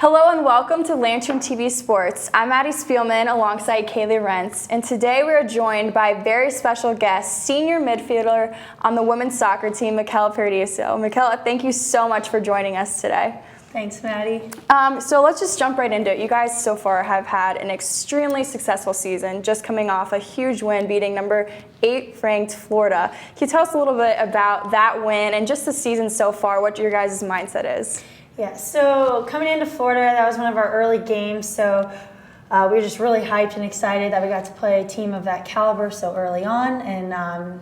Hello and welcome to Lantern TV Sports. I'm Maddie Spielman alongside Kaley Rentz, and today we are joined by a very special guest, senior midfielder on the women's soccer team, Michela Paradiso. Michela, thank you so much for joining us today. Thanks, Maddie. So let's just jump right into it. You guys so far have had an extremely successful season, just coming off a huge win, beating number 8 ranked Florida. Can you tell us a little bit about that win and just the season so far, what your guys' mindset is? Yeah, so coming into Florida, that was one of our early games, so we were just really hyped and excited that we got to play a team of that caliber so early on. And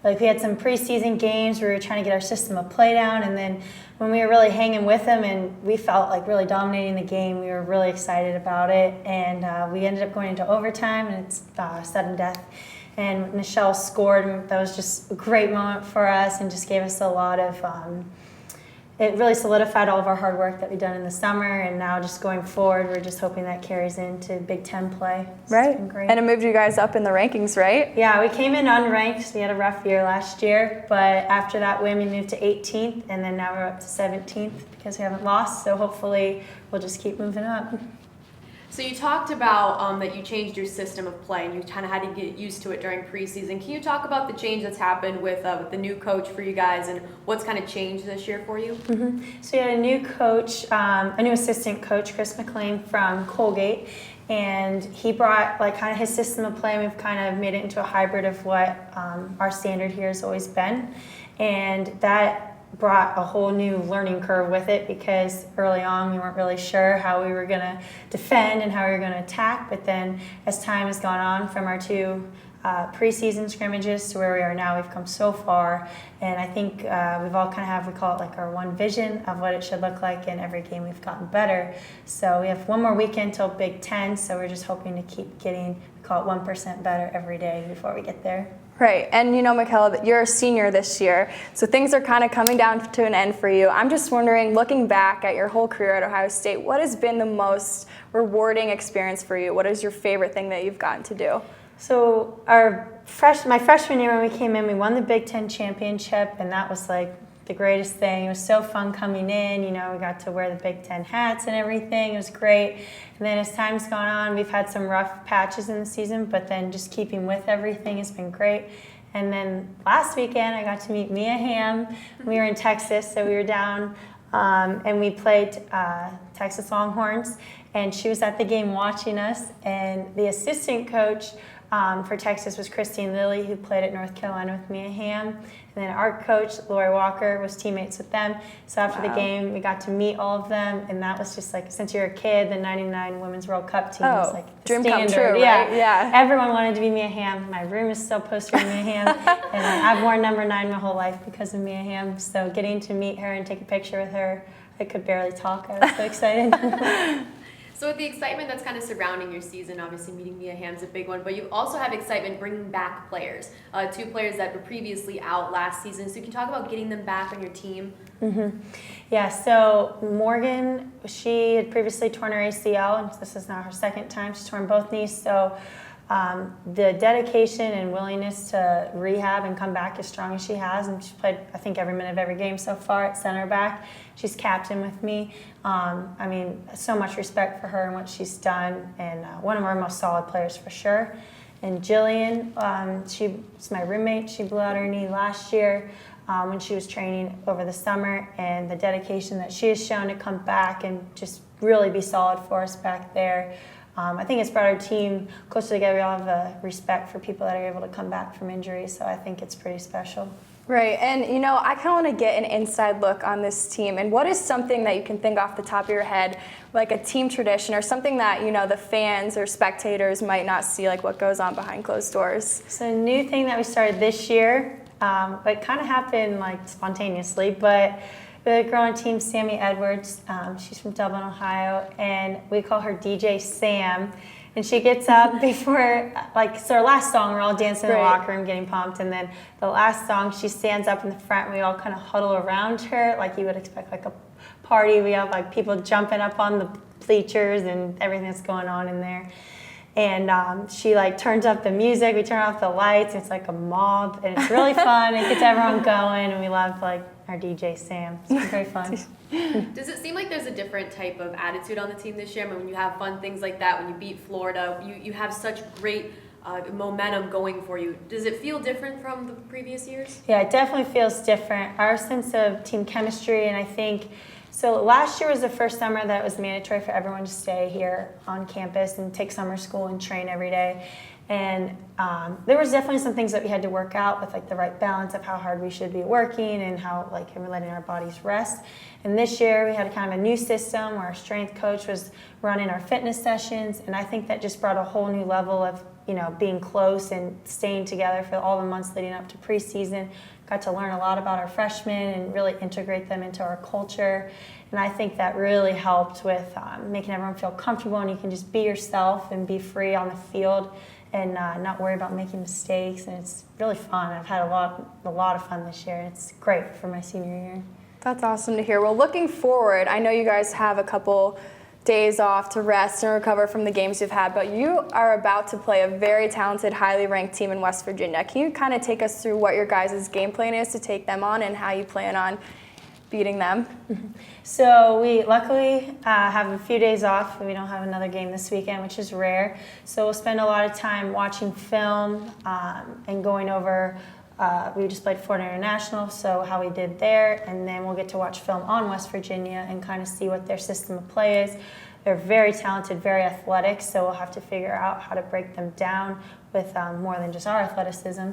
we had some preseason games, we were trying to get our system of play down, and then when we were really hanging with them and we felt like really dominating the game, we were really excited about it. And we ended up going into overtime, and it's sudden death. And Michelle scored, and that was just a great moment for us and just gave us a lot of it really solidified all of our hard work that we've done in the summer, and now just going forward, we're just hoping that carries into Big Ten play. Right, and it moved you guys up in the rankings, right? Yeah, we came in unranked. We had a rough year last year, but after that win, we moved to 18th, and then now we're up to 17th because we haven't lost, so hopefully we'll just keep moving up. So you talked about that you changed your system of play and you kind of had to get used to it during preseason. Can you talk about the change that's happened with the new coach for you guys and what's kind of changed this year for you? Mm-hmm. So we had a new coach, a new assistant coach, Chris McLean from Colgate, and he brought kind of his system of play, and we've kind of made it into a hybrid of what our standard here has always been, and that brought a whole new learning curve with it because early on we weren't really sure how we were going to defend and how we were going to attack, but then as time has gone on from our two preseason scrimmages to where we are now, we've come so far, and I think we've all kind of have, we call it like our one vision of what it should look like, and every game we've gotten better. So we have one more weekend till Big Ten, so we're just hoping to keep getting, we call it 1% better every day before we get there. Right, and you know, Michela, you're a senior this year, so things are kind of coming down to an end for you. I'm just wondering, looking back at your whole career at Ohio State, what has been the most rewarding experience for you? What is your favorite thing that you've gotten to do? So my freshman year when we came in, we won the Big Ten championship, and that was like the greatest thing. It was so fun coming in, you know, we got to wear the Big Ten hats and everything. It was great. And then as time's gone on, we've had some rough patches in the season, but then just keeping with everything has been great. And then last weekend, I got to meet Mia Hamm. We were in Texas, so we were down and we played Texas Longhorns, and she was at the game watching us, and the assistant coach for Texas was Christine Lilly, who played at North Carolina with Mia Hamm. And then our coach, Lori Walker, was teammates with them. So after the game, we got to meet all of them, and that was just like, since you're a kid, the 99 Women's World Cup team was like the dream standard. Come true, right? Yeah. Everyone wanted to be Mia Hamm. My room is still posted with Mia Hamm, and I've worn number 9 my whole life because of Mia Hamm. So getting to meet her and take a picture with her, I could barely talk. I was so excited. So with the excitement that's kind of surrounding your season, obviously meeting Mia Hamm's a big one, but you also have excitement bringing back players, 2 players that were previously out last season. So you can talk about getting them back on your team. Mm-hmm. Yeah, so Morgan, she had previously torn her ACL, and this is now her second time. She's torn both knees, so the dedication and willingness to rehab and come back as strong as she has, and she's played, I think, every minute of every game so far at center back. She's captain with me. I mean, so much respect for her and what she's done, and one of our most solid players for sure. And Jillian, she's my roommate. She blew out her knee last year when she was training over the summer, and the dedication that she has shown to come back and just really be solid for us back there. I think it's brought our team closer together. We all have a respect for people that are able to come back from injury, so I think it's pretty special. Right, and you know, I kind of want to get an inside look on this team, and what is something that you can think off the top of your head, like a team tradition or something that, you know, the fans or spectators might not see, like what goes on behind closed doors? So a new thing that we started this year, it kind of happened like spontaneously, but the girl on team, Sammy Edwards, she's from Dublin, Ohio, and we call her DJ Sam. And she gets up before, so our last song, we're all dancing in the locker room getting pumped, and then the last song, she stands up in the front, and we all kind of huddle around her, like you would expect, like a party. We have like people jumping up on the bleachers and everything that's going on in there. And she turns up the music, we turn off the lights, it's like a mob, and it's really fun, it gets everyone going, and we love our DJ Sam. It's been very fun. Does it seem like there's a different type of attitude on the team this year? I mean, when you have fun things like that, when you beat Florida, you have such great momentum going for you. Does it feel different from the previous years? Yeah, it definitely feels different. Our sense of team chemistry, and I think, so last year was the first summer that it was mandatory for everyone to stay here on campus and take summer school and train every day. And there was definitely some things that we had to work out with, like the right balance of how hard we should be working and how we're letting our bodies rest. And this year we had kind of a new system where our strength coach was running our fitness sessions, and I think that just brought a whole new level of being close and staying together for all the months leading up to preseason. Got to learn a lot about our freshmen and really integrate them into our culture. And I think that really helped with making everyone feel comfortable, and you can just be yourself and be free on the field and not worry about making mistakes. And it's really fun. I've had a lot of fun this year, and it's great for my senior year. That's awesome to hear. Well, looking forward, I know you guys have a couple days off to rest and recover from the games you've had, but you are about to play a very talented, highly ranked team in West Virginia. Can you kind of take us through what your guys' game plan is to take them on and how you plan on beating them? So we luckily have a few days off. We don't have another game this weekend, which is rare. So we'll spend a lot of time watching film and going over we just played Florida International, so how we did there, and then we'll get to watch film on West Virginia and kind of see what their system of play is. They're very talented, very athletic, so we'll have to figure out how to break them down with more than just our athleticism.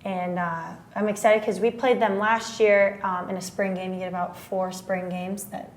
And I'm excited because we played them last year in a spring game. You get about 4 spring games that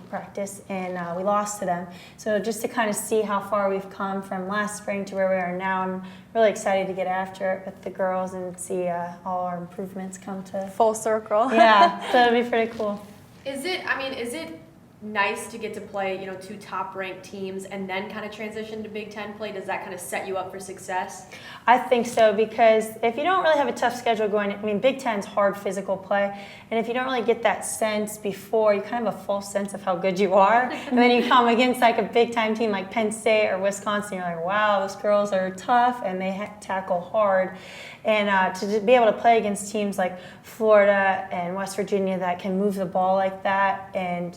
practice, and we lost to them. So just to kind of see how far we've come from last spring to where we are now, I'm really excited to get after it with the girls and see all our improvements come to full circle. Yeah, so it'll be pretty cool. Is it nice to get to play 2 top-ranked teams and then kind of transition to Big Ten play? Does that kind of set you up for success? I think so, because if you don't really have a tough schedule going, Big Ten's hard physical play, and if you don't really get that sense before, you kind of have a false sense of how good you are, and then you come against like a big-time team like Penn State or Wisconsin, you're like, wow, those girls are tough and they tackle hard. And to be able to play against teams like Florida and West Virginia that can move the ball like that and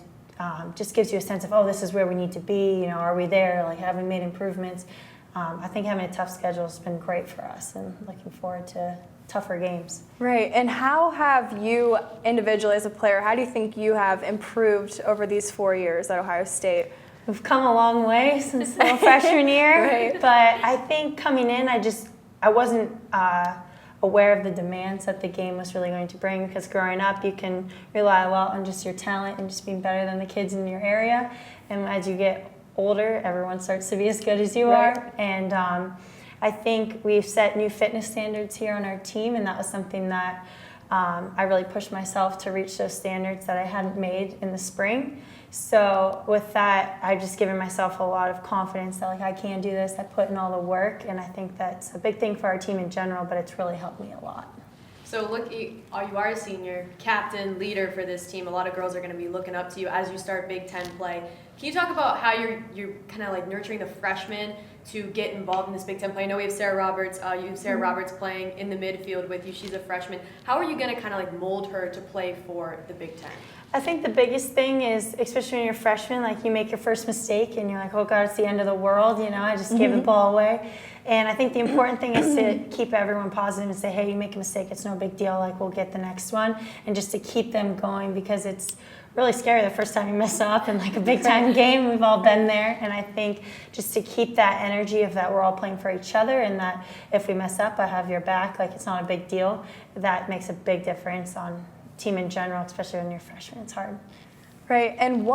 just gives you a sense of, oh, this is where we need to be, are we there, like have we made improvements? I think having a tough schedule has been great for us, and looking forward to tougher games. Right, and how have you individually as a player, how do you think you have improved over these 4 years at Ohio State? We've come a long way since the freshman year, Right. But I think coming in, I wasn't aware of the demands that the game was really going to bring, because growing up you can rely a lot on just your talent and just being better than the kids in your area, and as you get older everyone starts to be as good as you Right. are. And I think we've set new fitness standards here on our team, and that was something that I really pushed myself to reach those standards that I hadn't made in the spring. So with that, I've just given myself a lot of confidence that I can do this. I put in all the work, and I think that's a big thing for our team in general, but it's really helped me a lot. So look, you are a senior, captain, leader for this team. A lot of girls are going to be looking up to you as you start Big Ten play. Can you talk about how you're kind of like nurturing the freshmen to get involved in this Big Ten play? I know we have Sarah Roberts. You have Sarah Roberts playing in the midfield with you. She's a freshman. How are you going to kind of like mold her to play for the Big Ten? I think the biggest thing is, especially when you're a freshman, like you make your first mistake and you're like, oh God, it's the end of the world, I just gave the ball away. And I think the important thing is to keep everyone positive and say, hey, you make a mistake, it's no big deal, like we'll get the next one. And just to keep them going, because it's really scary the first time you mess up in like a big time game. We've all been there. And I think just to keep that energy of that we're all playing for each other, and that if we mess up, I have your back, like it's not a big deal, that makes a big difference on team in general, especially when you're a freshman. It's hard. Right, and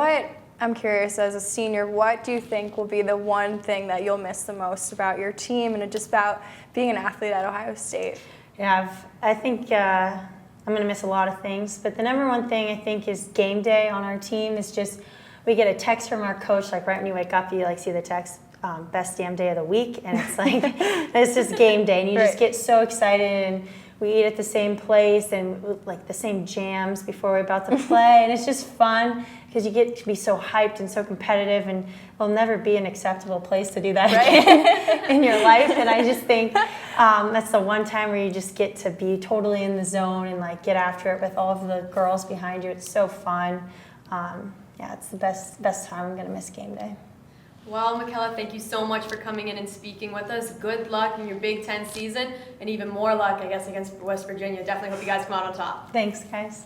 I'm curious, as a senior, what do you think will be the one thing that you'll miss the most about your team and just about being an athlete at Ohio State? Yeah, I think I'm going to miss a lot of things, but the number one thing I think is game day on our team. Is just, we get a text from our coach, like right when you wake up, you see the text, best damn day of the week, and it's like, it's just game day, and you just get so excited. And we eat at the same place and like the same jams before we're about to play, and it's just fun because you get to be so hyped and so competitive, and it'll never be an acceptable place to do that again in your life. And I just think that's the one time where you just get to be totally in the zone and like get after it with all of the girls behind you. It's so fun. Yeah, it's the best time. I'm gonna miss game day. Well, Michela, thank you so much for coming in and speaking with us. Good luck in your Big Ten season, and even more luck, I guess, against West Virginia. Definitely hope you guys come out on top. Thanks, guys.